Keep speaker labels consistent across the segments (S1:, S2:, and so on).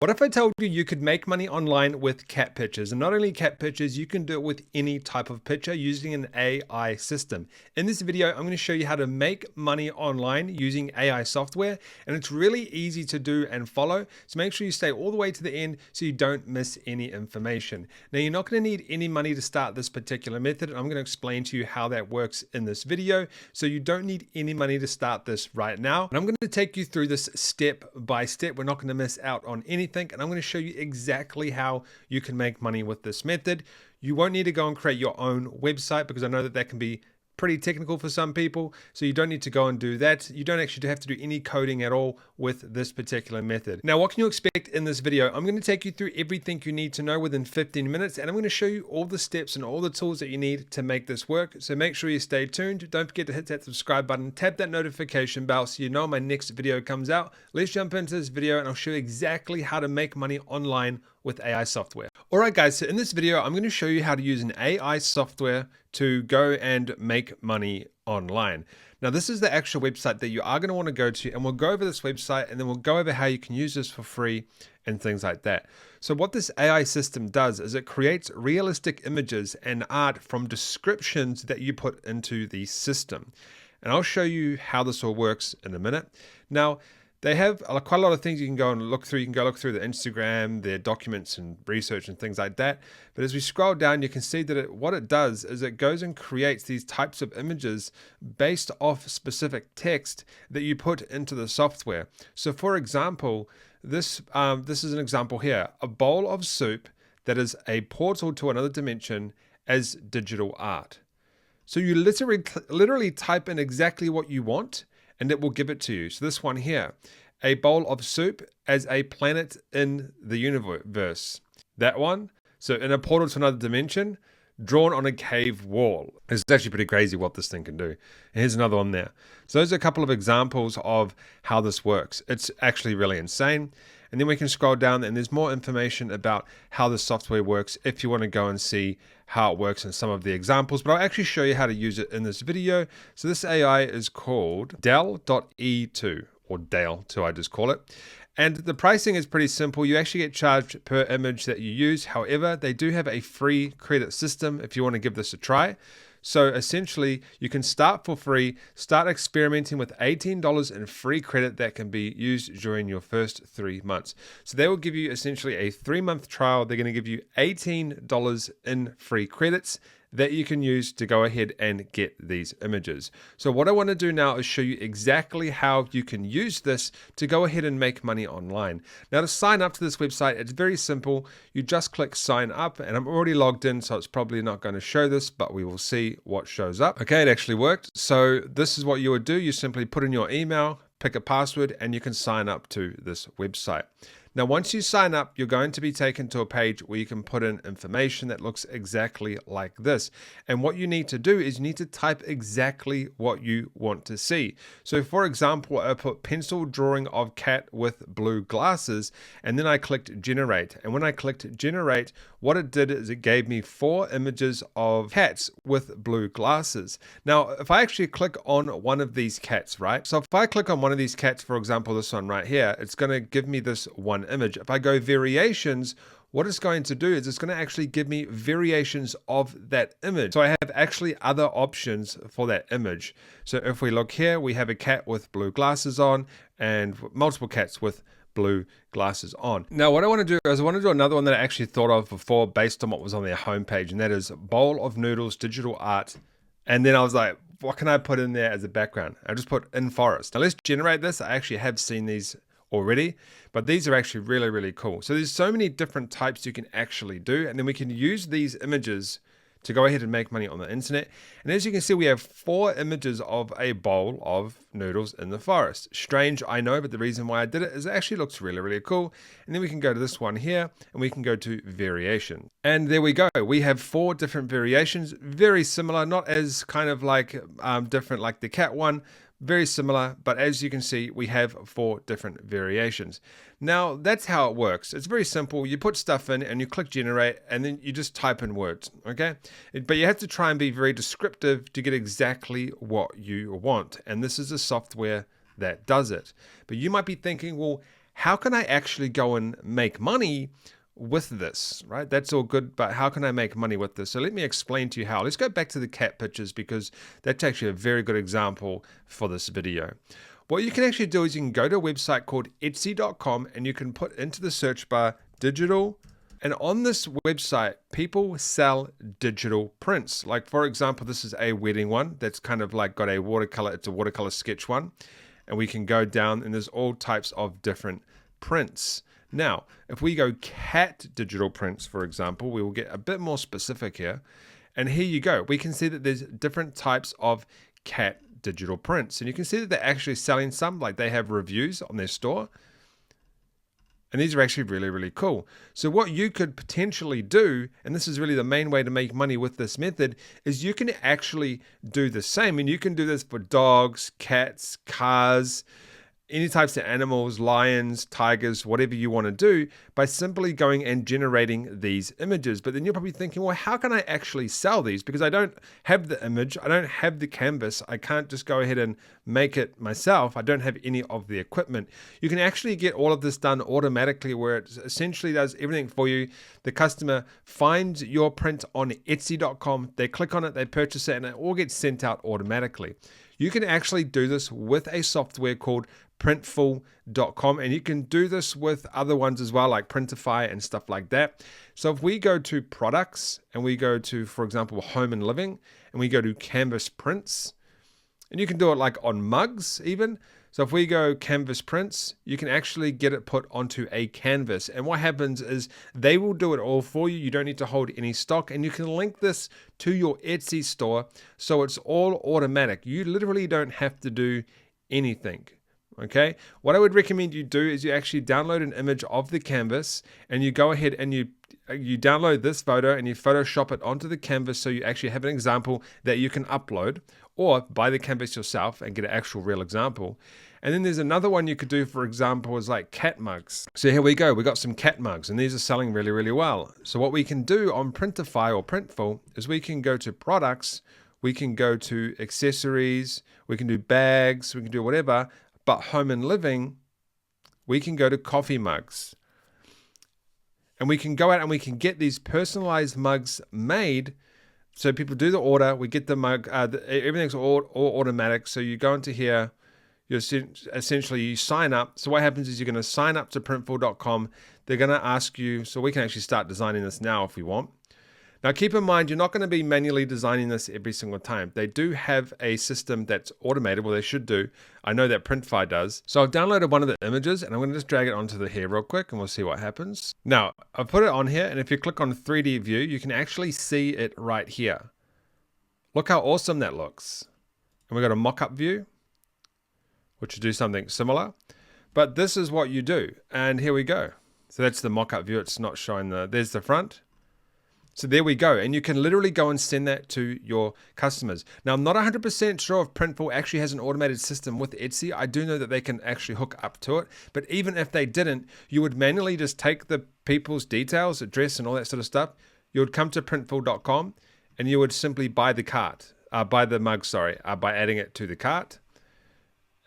S1: What if I told you you could make money online with cat pictures? And not only cat pictures, you can do it with any type of picture using an AI system. In this video, I'm going to show you how to make money online using AI software. And it's really easy to do and follow. So make sure you stay all the way to the end so you don't miss any information. Now, you're not going to need any money to start this particular method. And I'm going to explain to you how that works in this video. So you don't need any money to start this right now. And I'm going to take you through this step by step. We're not going to miss out on anything. And I'm going to show you exactly how you can make money with this method. You won't need to go and create your own website because I know that can be pretty technical for some people. So you don't need to go and do that. You don't actually have to do any coding at all with this particular method. Now, what can you expect in this video? I'm going to take you through everything you need to know within 15 minutes, and I'm going to show you all the steps and all the tools that you need to make this work. So make sure you stay tuned. Don't forget to hit that subscribe button, tap that notification bell so you know my next video comes out. Let's jump into this video and I'll show you exactly how to make money online with AI software. All right, guys, so in this video, I'm going to show you how to use an AI software to go and make money online. Now, this is the actual website that you are going to want to go to, and we'll go over this website and then we'll go over how you can use this for free and things like that. So what this AI system does is it creates realistic images and art from descriptions that you put into the system. And I'll show you how this all works in a minute. Now, they have quite a lot of things you can go and look through. You can go look through the Instagram, their documents and research and things like that. But as we scroll down, you can see that what it does is it goes and creates these types of images based off specific text that you put into the software. So for example, this is an example here, a bowl of soup that is a portal to another dimension as digital art. So you literally type in exactly what you want, and it will give it to you. So this one here, a bowl of soup as a planet in the universe. That one, so in a portal to another dimension, drawn on a cave wall. It's actually pretty crazy what this thing can do. And here's another one there. So those are a couple of examples of how this works. It's actually really insane. And then we can scroll down and there's more information about how the software works if you want to go and see how it works in some of the examples. But I'll actually show you how to use it in this video. So this AI is called Dell.E2 or Dale2, I just call it. And the pricing is pretty simple. You actually get charged per image that you use. However, they do have a free credit system if you want to give this a try. So essentially, you can start for free, start experimenting with $18 in free credit that can be used during your first 3 months. So they will give you essentially a 3-month trial. They're going to give you $18 in free credits that you can use to go ahead and get these images. So what I want to do now is show you exactly how you can use this to go ahead and make money online. Now, to sign up to this website, it's very simple. You just click sign up, and I'm already logged in, so it's probably not going to show this, but we will see what shows up. Okay, it actually worked. So this is what you would do. You simply put in your email, pick a password, and you can sign up to this website. Now, once you sign up, you're going to be taken to a page where you can put in information that looks exactly like this. And what you need to do is you need to type exactly what you want to see. So for example, I put pencil drawing of cat with blue glasses, and then I clicked generate. And when I clicked generate, what it did is it gave me 4 images of cats with blue glasses. Now, if I actually click on one of these cats, right? So if I click on one of these cats, for example, this one right here, it's going to give me this one image. If I go variations, what it's going to do is it's going to actually give me variations of that image. So I have actually other options for that image. So if we look here, we have a cat with blue glasses on and multiple cats with blue glasses on. Now, what I want to do is I want to do another one that I actually thought of before based on what was on their homepage, and that is bowl of noodles, digital art. And then I was like, what can I put in there as a background? I just put in forest. Now let's generate this. I actually have seen these already, but these are actually really, really cool. So there's so many different types you can actually do, and then we can use these images to go ahead and make money on the internet. And as you can see, we have 4 images of a bowl of noodles in the forest. Strange, I know, but the reason why I did it is it actually looks really, really cool. And then we can go to this one here and we can go to variation. And there we go. We have 4 different variations, very similar, not as kind of like different like the cat one, very similar, but as you can see, we have 4 different variations. Now, that's how it works. It's very simple. You put stuff in and you click generate, and then you just type in words, okay? But you have to try and be very descriptive to get exactly what you want. And this is a software that does it. But you might be thinking, well, how can I actually go and make money with this, right? That's all good, but how can I make money with this? So let me explain to you how. Let's go back to the cat pictures because that's actually a very good example for this video. What you can actually do is you can go to a website called Etsy.com and you can put into the search bar digital. And on this website, people sell digital prints. Like for example, this is a wedding one that's kind of like got a watercolor, it's a watercolor sketch one. And we can go down and there's all types of different prints. Now, if we go cat digital prints, for example, we will get a bit more specific here. And here you go. We can see that there's different types of cat digital prints. And you can see that they're actually selling some, like they have reviews on their store. And these are actually really, really cool. So what you could potentially do, and this is really the main way to make money with this method, is you can actually do the same. And you can do this for dogs, cats, cars, any types of animals, lions, tigers, whatever you want to do by simply going and generating these images. But then you're probably thinking, well, how can I actually sell these? Because I don't have the image, I don't have the canvas, I can't just go ahead and make it myself. I don't have any of the equipment. You can actually get all of this done automatically where it essentially does everything for you. The customer finds your print on Etsy.com, they click on it, they purchase it, and it all gets sent out automatically. You can actually do this with a software called Printful.com, and you can do this with other ones as well, like Printify and stuff like that. So if we go to products and we go to, for example, home and living, and we go to canvas prints, and you can do it like on mugs even. So if we go canvas prints, you can actually get it put onto a canvas. And what happens is they will do it all for you. You don't need to hold any stock, and you can link this to your Etsy store. So it's all automatic. You literally don't have to do anything. Okay, what I would recommend you do is you actually download an image of the canvas and you go ahead and you download this photo and you Photoshop it onto the canvas so you actually have an example that you can upload, or buy the canvas yourself and get an actual real example. And then there's another one you could do, for example, is like cat mugs. So here we go, we got some cat mugs and these are selling really, really well. So what we can do on Printify or Printful is we can go to products, we can go to accessories, we can do bags, we can do whatever. But home and living, we can go to coffee mugs. And we can go out and we can get these personalized mugs made. So people do the order, we get the mug, everything's all automatic. So you go into here, you sign up. So what happens is you're going to sign up to Printful.com. They're going to ask you, so we can actually start designing this now if we want. Now keep in mind, you're not going to be manually designing this every single time. They do have a system that's automated, well they should do. I know that Printify does. So I've downloaded one of the images and I'm going to just drag it onto the here real quick and we'll see what happens. Now I've put it on here, and if you click on 3D view, you can actually see it right here. Look how awesome that looks. And we've got a mock-up view, which will do something similar. But this is what you do. And here we go. So that's the mock-up view. It's not showing there's the front. So there we go, and you can literally go and send that to your customers. Now, I'm not 100% sure if Printful actually has an automated system with Etsy. I do know that they can actually hook up to it, but even if they didn't, you would manually just take the people's details, address, and all that sort of stuff. You would come to Printful.com, and you would simply buy the mug, by adding it to the cart.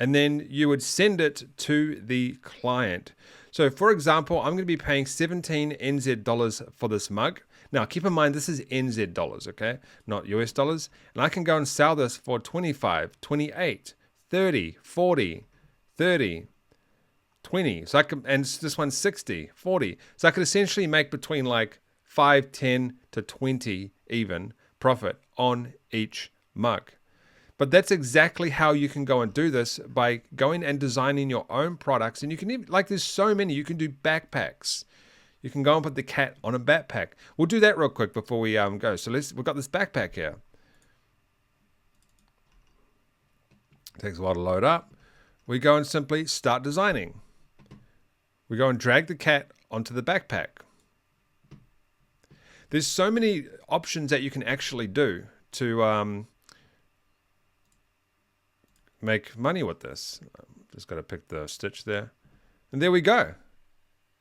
S1: And then you would send it to the client. So for example, I'm going to be paying 17 NZ dollars for this mug. Now, keep in mind, this is NZ dollars, okay? Not US dollars. And I can go and sell this for 25, 28, 30, 40, 30, 20. So I can, and this one's 60, 40. So I could essentially make between like 5, 10 to 20 even profit on each mug. But that's exactly how you can go and do this, by going and designing your own products. And you can even, like there's so many, you can do backpacks. You can go and put the cat on a backpack. We'll do that real quick before we go. So we've got this backpack here. It takes a while to load up. We go and simply start designing. We go and drag the cat onto the backpack. There's so many options that you can actually do to make money with this. Just got to pick the stitch there. And there we go.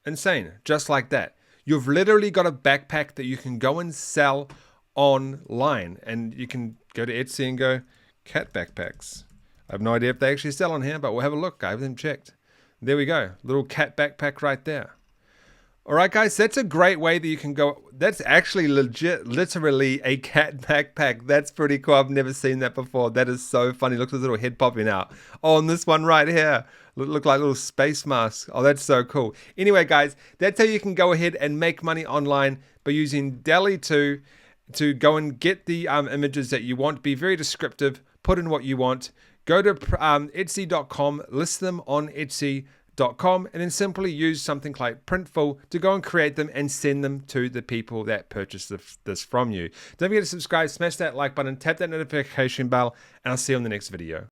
S1: Insane. Just like that. You've literally got a backpack that you can go and sell online. And you can go to Etsy and go, cat backpacks. I have no idea if they actually sell on here, but we'll have a look. I haven't checked. There we go. Little cat backpack right there. All right, guys, that's a great way that you can go. That's actually literally a cat backpack. That's pretty cool. I've never seen that before. That is so funny. Look at the little head popping out. Oh, and this one right here. Look like little space masks. Oh, that's so cool. Anyway, guys, that's how you can go ahead and make money online by using DALL-E 2 to go and get the images that you want. Be very descriptive. Put in what you want. Go to Etsy.com. List them on Etsy.com, and then simply use something like Printful to go and create them and send them to the people that purchase this from you. Don't forget to subscribe, smash that like button, tap that notification bell, and I'll see you on the next video.